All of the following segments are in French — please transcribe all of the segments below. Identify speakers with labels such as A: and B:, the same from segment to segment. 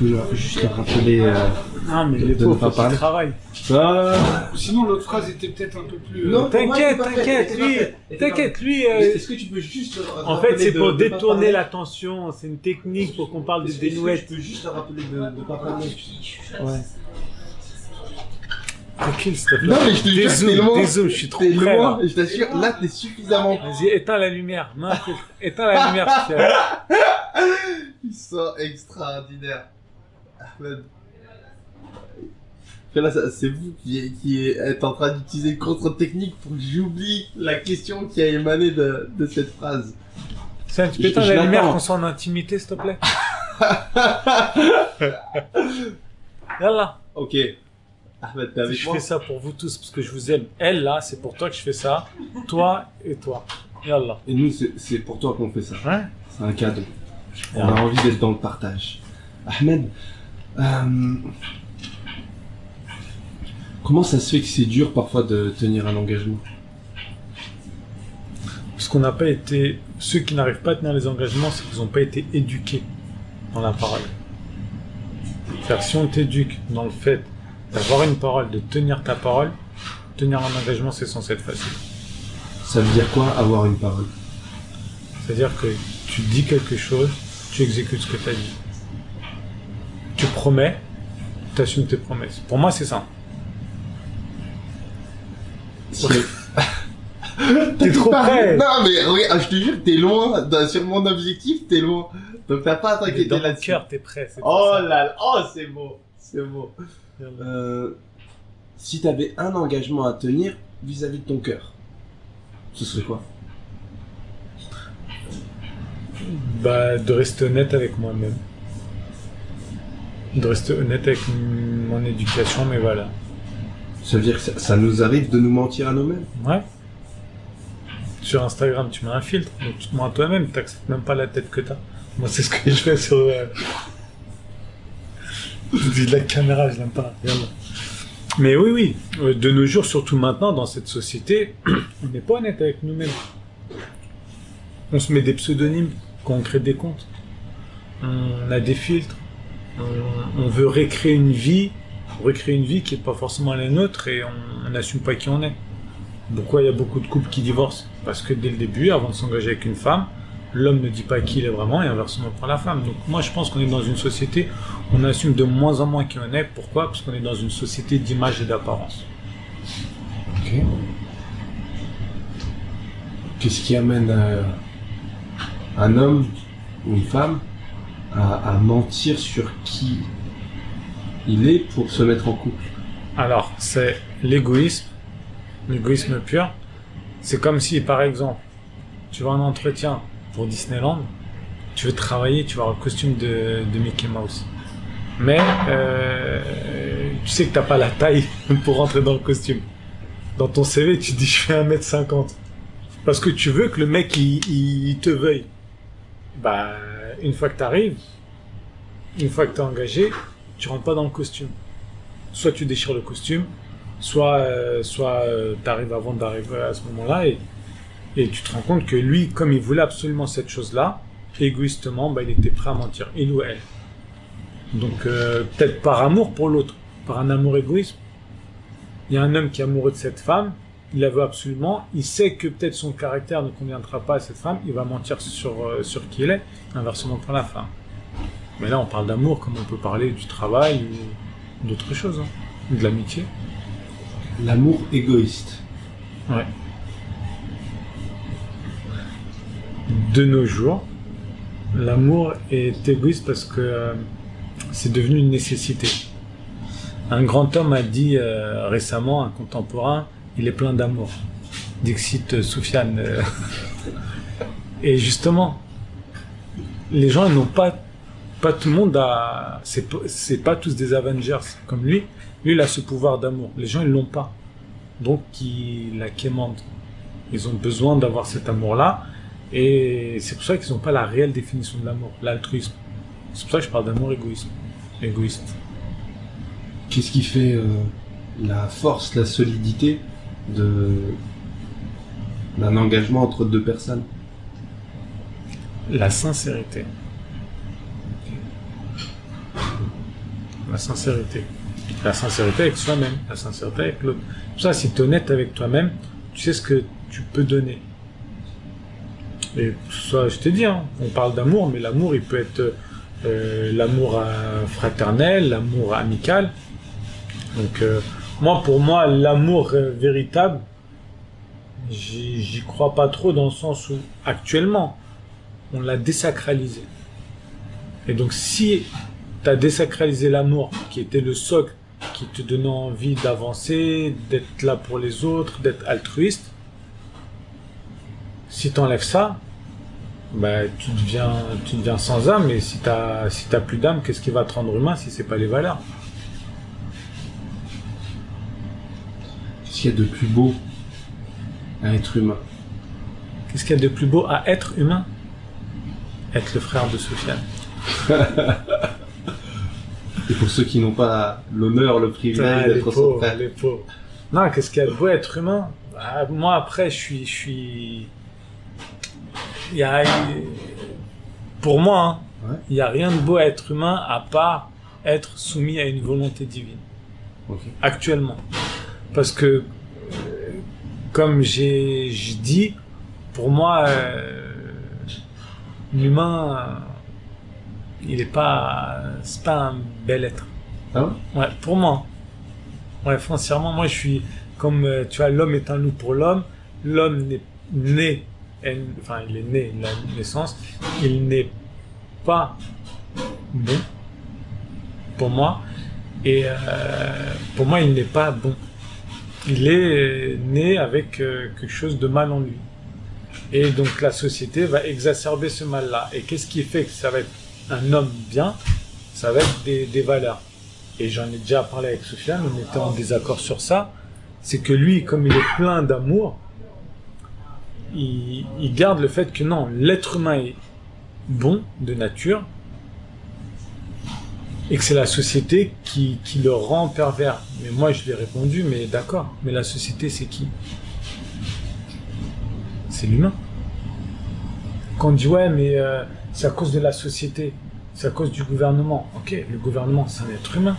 A: peux juste leur rappeler
B: Non, mais les
A: de ne
B: pauvres,
A: pas
B: faut qu'ils
A: parler.
B: travaillent.
C: Sinon, l'autre phrase était peut-être un peu plus...
A: Non,
B: T'inquiète,
A: pour moi, elle était parfaite.
B: t'inquiète, lui,
A: Est-ce que tu peux juste leur
B: en fait,
A: rappeler
B: c'est
A: de-
B: pour
A: de pas
B: détourner
A: parler?
B: l'attention, c'est une technique pour qu'on parle
A: Est-ce
B: des
A: que
B: dénouettes.
A: tu peux juste leur rappeler de ne pas parler? Ouais.
B: Tranquille, s'il te plaît.
A: Non, mais je te jure, t'es loin.
B: Désolé, je suis trop
A: T'es
B: près,
A: loin,
B: là.
A: je t'assure, là t'es suffisamment.
B: Vas-y, éteins la lumière. Non, éteins la lumière, s'il te plaît.
A: Ils sont extraordinaires. Ahmed. Là, c'est vous qui êtes en train d'utiliser une contre-technique pour que j'oublie la question qui a émané de cette phrase.
B: Tiens, tu peux
A: Je
B: éteindre la lumière
A: l'attends.
B: qu'on soit en intimité, s'il te plaît. Yallah.
A: Ok. Ahmed, t'es avec
B: Je
A: moi?
B: fais ça pour vous tous parce que je vous aime. Elle, là, c'est pour toi que je fais ça. Toi et toi. Yallah.
A: Et nous, c'est pour toi qu'on fait ça.
B: Ouais.
A: C'est un cadeau. On
B: Yallah.
A: a envie d'être dans le partage. Ahmed, comment ça se fait que c'est dur parfois de tenir un engagement?
B: Parce qu'on n'a pas été... Ceux qui n'arrivent pas à tenir les engagements, c'est qu'ils n'ont pas été éduqués dans la parole. C'est-à-dire que si on t'éduque dans le fait d'avoir une parole, de tenir ta parole, tenir un engagement, c'est censé être facile.
A: Ça veut dire quoi, avoir une parole?
B: C'est-à-dire que tu dis quelque chose, tu exécutes ce que tu as dit. Tu promets, tu assumes tes promesses. Pour moi, c'est ça. T'es trop près.
A: Non, mais regarde, je te jure, t'es loin. Sur mon objectif, t'es loin. Donc t'as pas à
B: Mais
A: t'inquiéter
B: dans mon
A: là-dessus.
B: cœur, t'es prêt. c'est pour
A: Oh
B: ça.
A: là là, oh c'est beau, c'est beau. Si t'avais un engagement à tenir vis-à-vis de ton cœur, ce serait quoi?
B: Bah, de rester honnête avec moi-même. De rester honnête avec mon éducation, mais voilà.
A: Ça veut dire que ça nous arrive de nous mentir à nous-mêmes?
B: Ouais. Sur Instagram, tu mets un filtre, donc tu te mens à toi-même, t'acceptes même pas la tête que t'as. Moi, c'est ce que je fais sur... Je dis la caméra, je l'aime pas. Regarde. Mais oui, de nos jours, surtout maintenant, dans cette société, on n'est pas honnête avec nous-mêmes. On se met des pseudonymes quand on crée des comptes. On a des filtres. On veut recréer une vie qui n'est pas forcément la nôtre et on n'assume pas qui on est. Pourquoi il y a beaucoup de couples qui divorcent? Parce que dès le début, avant de s'engager avec une femme, l'homme ne dit pas qui il est vraiment et inversement pour la femme. Donc moi je pense qu'on est dans une société où on assume de moins en moins qui on est. Pourquoi? Parce qu'on est dans une société d'image et d'apparence.
A: Ok. Qu'est-ce qui amène un homme ou une femme à mentir sur qui il est pour se mettre en couple?
B: Alors, c'est l'égoïsme pur. C'est comme si, par exemple, tu vas en entretien pour Disneyland, tu veux travailler, tu vas avoir le costume de Mickey Mouse. Mais tu sais que t'as pas la taille pour rentrer dans le costume. Dans ton CV, tu dis je fais 1m50. Parce que tu veux que le mec il te veuille. Bah, une fois que t'arrives, une fois que t'es engagé, tu rentres pas dans le costume. Soit tu déchires le costume, soit t'arrives avant d'arriver à ce moment-là et tu te rends compte que lui, comme il voulait absolument cette chose-là, égoïstement, bah, il était prêt à mentir, il ou elle. Donc peut-être par amour pour l'autre, par un amour égoïste. Il y a un homme qui est amoureux de cette femme, il la veut absolument, il sait que peut-être son caractère ne conviendra pas à cette femme, il va mentir sur qui il est, inversement pour la femme. Mais là on parle d'amour comme on peut parler du travail ou d'autres choses, hein, ou de l'amitié.
A: L'amour égoïste.
B: Ouais. De nos jours, l'amour est égoïste parce que c'est devenu une nécessité. Un grand homme a dit récemment, un contemporain, il est plein d'amour. Dixit Soufiane. Et justement, les gens ils n'ont pas tout le monde a, c'est pas tous des Avengers comme lui. Lui, il a ce pouvoir d'amour. Les gens, ils l'ont pas. Donc, il la quémande. Ils ont besoin d'avoir cet amour-là. Et c'est pour ça qu'ils n'ont pas la réelle définition de l'amour, l'altruisme. C'est pour ça que je parle d'amour égoïste.
A: Qu'est-ce qui fait la force, la solidité d'un engagement entre deux personnes?
B: La sincérité. La sincérité. La sincérité avec soi-même, la sincérité avec l'autre. Pour ça, si tu es honnête avec toi-même, tu sais ce que tu peux donner. Et ça, je t'ai dit, hein, on parle d'amour, mais l'amour, il peut être l'amour fraternel, l'amour amical. Donc, pour moi, l'amour véritable, j'y crois pas trop dans le sens où, actuellement, on l'a désacralisé. Et donc, si tu as désacralisé l'amour, qui était le socle, qui te donnait envie d'avancer, d'être là pour les autres, d'être altruiste, si tu enlèves ça, bah, tu deviens sans âme. Et si t'as plus d'âme, qu'est-ce qui va te rendre humain si c'est pas les valeurs?
A: Qu'est-ce qu'il y a de plus beau à être humain?
B: Qu'est-ce qu'il y a de plus beau à être humain? Être le frère de Sofiane.
A: Et pour ceux qui n'ont pas l'honneur, le privilège d'être son frère.
B: Les pauvres. Non, qu'est-ce qu'il y a de beau à être humain? Bah, moi, après, pour moi, hein, il n'y a rien de beau à être humain à part être soumis à une volonté divine.
A: Okay.
B: Actuellement. Parce que, comme j'ai dit, pour moi, l'humain, c'est pas un bel être.
A: Ah ouais?
B: Ouais, pour moi. Ouais, foncièrement, moi je suis comme, tu vois, l'homme est un loup pour l'homme. L'homme n'est né, il est né, la naissance. Il n'est pas bon, pour moi. Et pour moi, il n'est pas bon. Il est né avec quelque chose de mal en lui. Et donc la société va exacerber ce mal-là. Et qu'est-ce qui fait que ça va être un homme bien? Ça va être des valeurs. Et j'en ai déjà parlé avec Sofiane, on était en désaccord sur ça. C'est que lui, comme il est plein d'amour, il garde le fait que non, l'être humain est bon de nature, et que c'est la société qui le rend pervers. Mais moi, je lui ai répondu, mais d'accord, mais la société, c'est qui? C'est l'humain. Quand on dit, ouais, mais c'est à cause de la société, c'est à cause du gouvernement. Ok, le gouvernement, c'est un être humain.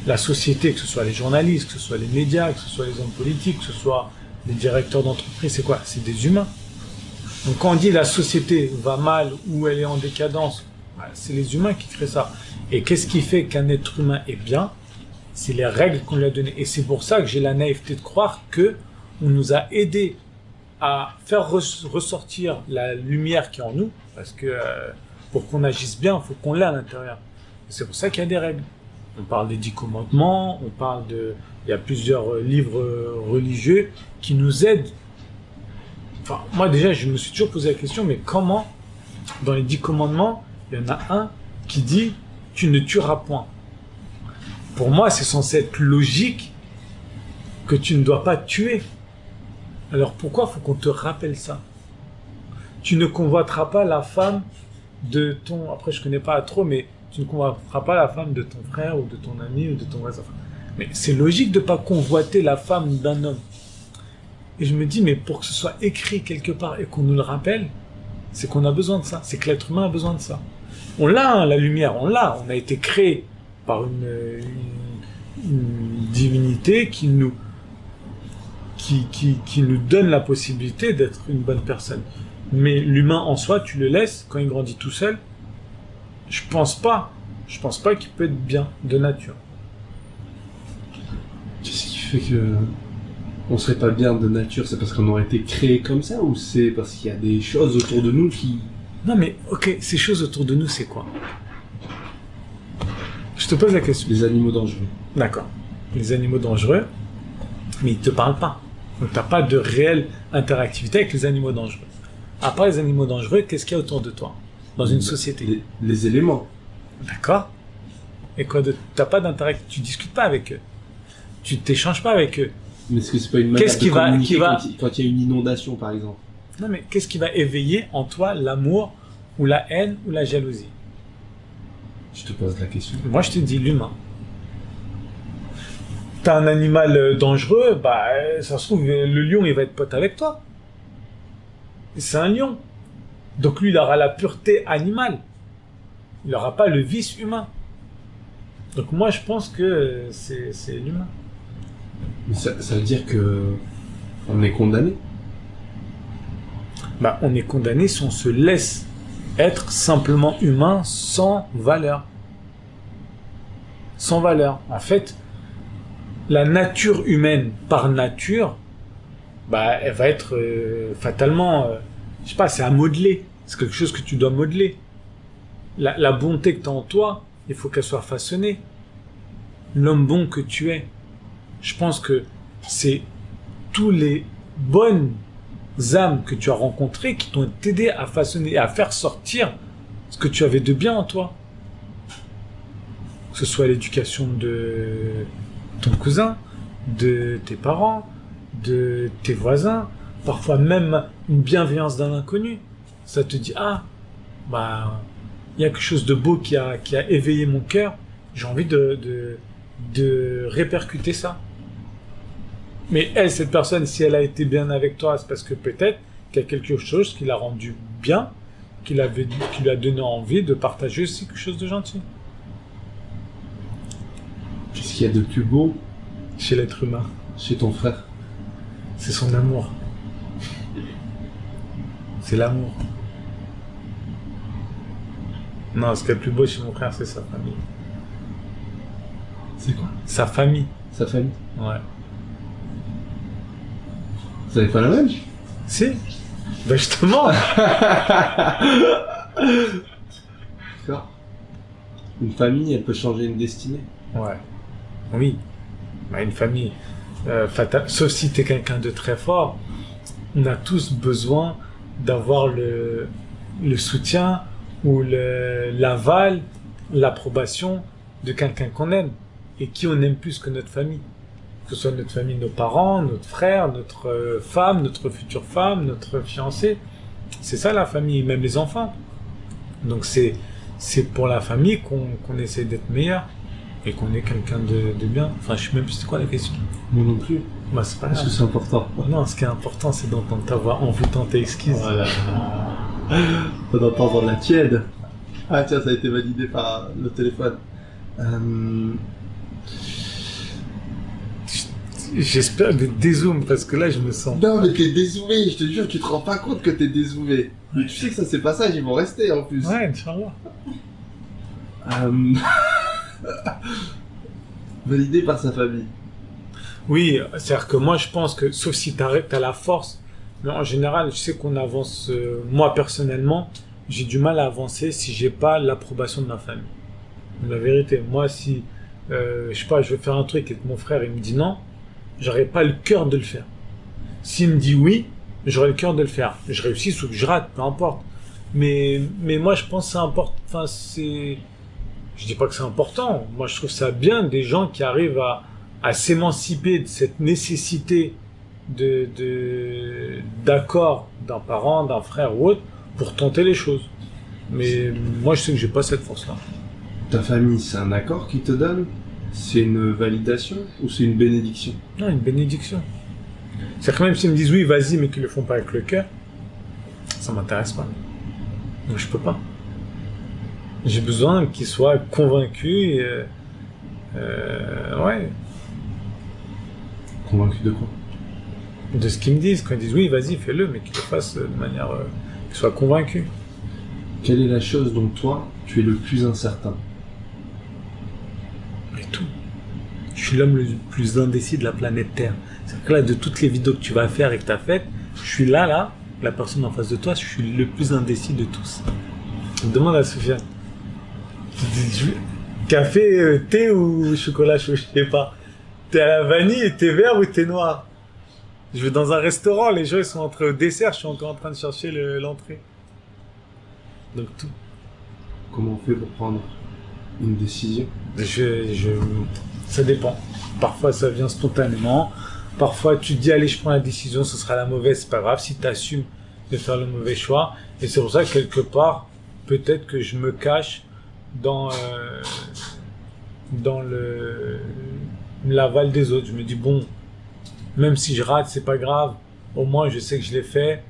B: La société, que ce soit les journalistes, que ce soit les médias, que ce soit les hommes politiques, que ce soit les directeurs d'entreprise, c'est quoi? C'est des humains. Donc quand on dit la société va mal ou elle est en décadence, c'est les humains qui créent ça. Et qu'est-ce qui fait qu'un être humain est bien? C'est les règles qu'on lui a données. Et c'est pour ça que j'ai la naïveté de croire que on nous a aidés à faire ressortir la lumière qui est en nous, parce que pour qu'on agisse bien, il faut qu'on l'ait à l'intérieur. C'est pour ça qu'il y a des règles. On parle des 10 commandements, il y a plusieurs livres religieux qui nous aident. Enfin, moi déjà, je me suis toujours posé la question, mais comment, dans les 10 commandements, il y en a un qui dit « tu ne tueras point ». Pour moi, c'est censé être logique que tu ne dois pas tuer. Alors pourquoi faut qu'on te rappelle ça? Tu ne convoiteras pas la femme de ton... Après, je connais pas trop, mais tu ne convoiteras pas la femme de ton frère ou de ton ami ou de ton voisin. Mais c'est logique de ne pas convoiter la femme d'un homme. Et je me dis, mais pour que ce soit écrit quelque part et qu'on nous le rappelle, c'est qu'on a besoin de ça. C'est que l'être humain a besoin de ça. On l'a, hein, la lumière, on l'a. On a été créé par une divinité qui nous donne la possibilité d'être une bonne personne. Mais l'humain en soi, tu le laisses, quand il grandit tout seul, je pense pas qu'il peut être bien de nature.
A: Qu'est-ce qui fait que on serait pas bien de nature? C'est parce qu'on aurait été créé comme ça, ou c'est parce qu'il y a des choses autour de nous qui...
B: Non mais, ok, ces choses autour de nous, c'est quoi? Je te pose la question.
A: Les animaux dangereux.
B: D'accord. Les animaux dangereux, mais ils te parlent pas. Donc t'as pas de réelle interactivité avec les animaux dangereux. À part les animaux dangereux, qu'est-ce qu'il y a autour de toi dans une société?
A: Les éléments.
B: D'accord. Et quoi de... T'as pas d'interactivité, tu discutes pas avec eux. Tu t'échanges pas avec eux.
A: Mais est-ce que c'est pas une manière de communiquer quand il y a une inondation, par exemple?
B: Non mais qu'est-ce qui va éveiller en toi l'amour ou la haine ou la jalousie?
A: Je te pose la question.
B: Moi je te dis l'humain. T'as un animal dangereux, bah ça se trouve le lion il va être pote avec toi. C'est un lion. Donc lui il aura la pureté animale. Il n'aura pas le vice humain. Donc moi, je pense que c'est l'humain.
A: Mais ça veut dire que on est condamné.
B: Bah, on est condamné si on se laisse être simplement humain sans valeur. Sans valeur. En fait, la nature humaine, par nature, bah, elle va être fatalement, je sais pas, c'est à modeler. C'est quelque chose que tu dois modeler. La bonté que tu as en toi, il faut qu'elle soit façonnée. L'homme bon que tu es. Je pense que c'est tous les bonnes âmes que tu as rencontrées qui t'ont aidé à façonner et à faire sortir ce que tu avais de bien en toi. Que ce soit l'éducation de ton cousin, de tes parents, de tes voisins, parfois même une bienveillance d'un inconnu. Ça te dit, ah, bah, il y a quelque chose de beau qui a éveillé mon cœur, j'ai envie de répercuter ça. Mais elle, cette personne, si elle a été bien avec toi, c'est parce que peut-être qu'il y a quelque chose qui l'a rendu bien, qui lui a donné envie de partager aussi quelque chose de gentil.
A: Qu'est-ce qu'il y a de plus beau
B: Chez l'être humain,
A: chez ton frère?
B: c'est son amour. C'est l'amour. Non, ce qui est le plus beau chez mon frère, c'est sa famille.
A: C'est quoi?
B: Sa famille,
A: Sa famille.
B: ouais.
A: Vous avez pas la même?
B: Si. Ben justement.
A: D'accord. Une famille, elle peut changer une destinée.
B: Ouais. Oui. Bah, une famille. Sauf si t'es quelqu'un de très fort, on a tous besoin d'avoir le soutien ou l'aval, l'approbation de quelqu'un qu'on aime et qui on aime plus que notre famille. Que ce soit notre famille, nos parents, notre frère, notre femme, notre future femme, notre fiancé. C'est ça la famille, même les enfants. Donc c'est pour la famille qu'on essaie d'être meilleur et qu'on est quelqu'un de bien. Enfin, je sais même plus c'est quoi la question.
A: Moi non plus.
B: Bah, c'est pas
A: Parce que
B: grave.
A: c'est important.
B: Non, ce qui est important, c'est d'entendre ta voix envoûtante et exquise.
A: Voilà. Faut d'entendre la tiède. Ah tiens, ça a été validé par le téléphone.
B: J'espère que dézoom parce que là, je me sens.
A: Non mais t'es dézoomé, je te jure, tu te rends pas compte que t'es dézoomé. Mais tu sais que ça c'est pas ça, ils vont rester en plus.
B: Ouais, Inch'Allah.
A: Validé par sa famille.
B: Oui, c'est-à-dire que moi, je pense que, sauf si t'as la force, mais en général, je sais qu'on avance, moi personnellement, j'ai du mal à avancer si j'ai pas l'approbation de ma famille. La vérité, moi, si, je sais pas, je veux faire un truc et que mon frère, il me dit non, j'aurais pas le cœur de le faire. S'il me dit oui, j'aurais le cœur de le faire. Je réussis ou que je rate, peu importe. Mais moi, je pense que c'est important, enfin, je dis pas que c'est important. Moi, je trouve ça bien des gens qui arrivent à s'émanciper de cette nécessité d'accord d'un parent, d'un frère ou autre pour tenter les choses. Mais moi, je sais que j'ai pas cette force-là.
A: Ta famille, c'est un accord qu'ils te donnent? C'est une validation ou c'est une bénédiction?
B: Non, une bénédiction. C'est-à-dire que même s'ils me disent oui, vas-y, mais qu'ils le font pas avec le cœur, ça m'intéresse pas. Donc je peux pas. J'ai besoin qu'ils soient convaincus et, ouais,
A: Convaincu de quoi?
B: de ce qu'ils me disent. Quand ils disent oui, vas-y, fais-le, mais qu'ils le fassent de manière qu'ils soient convaincus.
A: Quelle est la chose dont toi, tu es le plus incertain?
B: Et tout. Je suis l'homme le plus indécis de la planète Terre. C'est-à-dire que là, de toutes les vidéos que tu vas faire et que tu as faites, je suis là, la personne en face de toi, je suis le plus indécis de tous. Demande à Sofiane. Café, thé ou chocolat chaud, je sais pas. T'es à la vanille, t'es vert ou t'es noir? Je vais dans un restaurant, les gens ils sont entrés au dessert, je suis encore en train de chercher l'entrée. Donc tout.
A: Comment on fait pour prendre une décision?
B: Ça dépend. Parfois ça vient spontanément. Parfois tu te dis allez je prends la décision, ce sera la mauvaise, c'est pas grave si tu assumes de faire le mauvais choix. Et c'est pour ça que quelque part, peut-être que je me cache dans l'aval des autres. Je me dis bon, même si je rate, c'est pas grave. Au moins je sais que je l'ai fait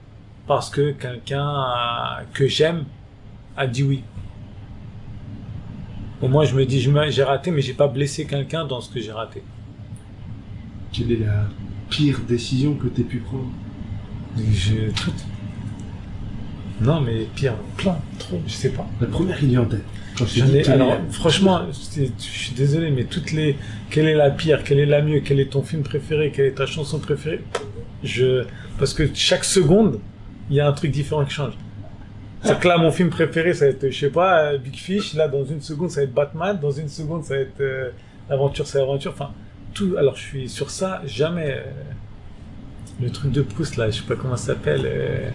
B: parce que quelqu'un que j'aime a dit oui. Au moins, je me dis, j'ai raté, mais j'ai pas blessé quelqu'un dans ce que j'ai raté.
A: Quelle est la pire décision que t'aies pu prendre?
B: Tout. Non, mais pire, plein, trop, je sais pas.
A: La première qui vient en tête. Quand je
B: J'en
A: dis
B: ai,
A: quelle est
B: alors,
A: la-
B: franchement, je suis désolé, mais quelle est la pire, quelle est la mieux, quel est ton film préféré, quelle est ta chanson préférée, parce que chaque seconde, il y a un truc différent qui change. C'est que là, mon film préféré, ça va être, je sais pas, Big Fish, là, dans une seconde, ça va être Batman, dans une seconde, ça va être, l'aventure, c'est l'aventure, enfin, tout, alors je suis sur ça, jamais, le truc de Proust, là, je sais pas comment ça s'appelle,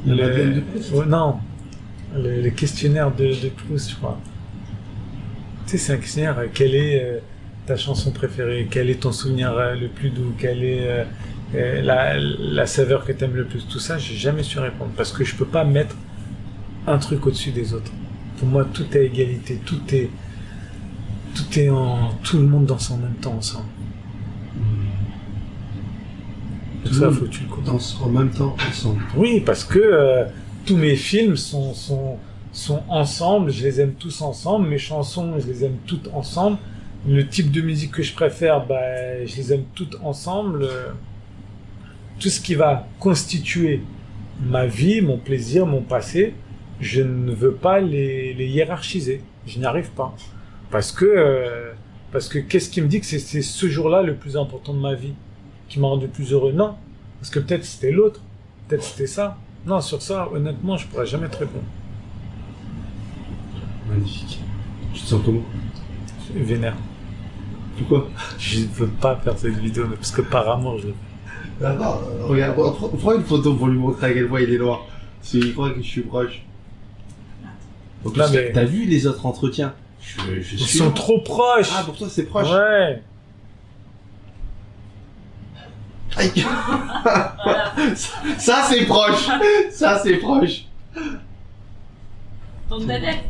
A: La Madeleine de Proust.
B: ouais, non, le questionnaire de Proust, je crois. Tu sais, c'est un questionnaire. Quelle est ta chanson préférée? Quel est ton souvenir le plus doux? Quelle est la saveur que t'aimes le plus? Tout ça, j'ai jamais su répondre parce que je peux pas mettre un truc au-dessus des autres. Pour moi, tout est égalité. Tout est tout le monde danse en même temps ensemble.
A: Tout
B: Tout
A: le
B: ça,
A: monde
B: faut que tu le connaisses.
A: danse en même temps ensemble.
B: Oui, parce que tous mes films sont ensemble, je les aime tous ensemble, mes chansons, je les aime toutes ensemble. Le type de musique que je préfère, bah, je les aime toutes ensemble. Tout ce qui va constituer ma vie, mon plaisir, mon passé, je ne veux pas les hiérarchiser. Je n'y arrive pas. Parce que qu'est-ce qui me dit que c'est ce jour-là le plus important de ma vie, qui m'a rendu plus heureux? Non. Parce que peut-être c'était l'autre, peut-être c'était ça. Non, sur ça, honnêtement, je pourrais jamais te répondre.
A: Magnifique. Tu te sens comment?
B: Vénère.
A: Pourquoi?
B: Je veux pas faire cette vidéo, mais parce que par amour, je le fais.
A: Attends, regarde, prends une photo pour lui montrer à quel point il est loin. Parce qu'il croit que je suis proche. Donc,
B: Non, mais-
A: t'as vu les autres entretiens? Je
B: Ils
A: suis
B: sont
A: loin.
B: trop proches.
A: Ah, pour toi c'est proche.
B: Ouais.
A: Aïe. Ça c'est proche. Ça c'est proche.
D: Tourne ta tête.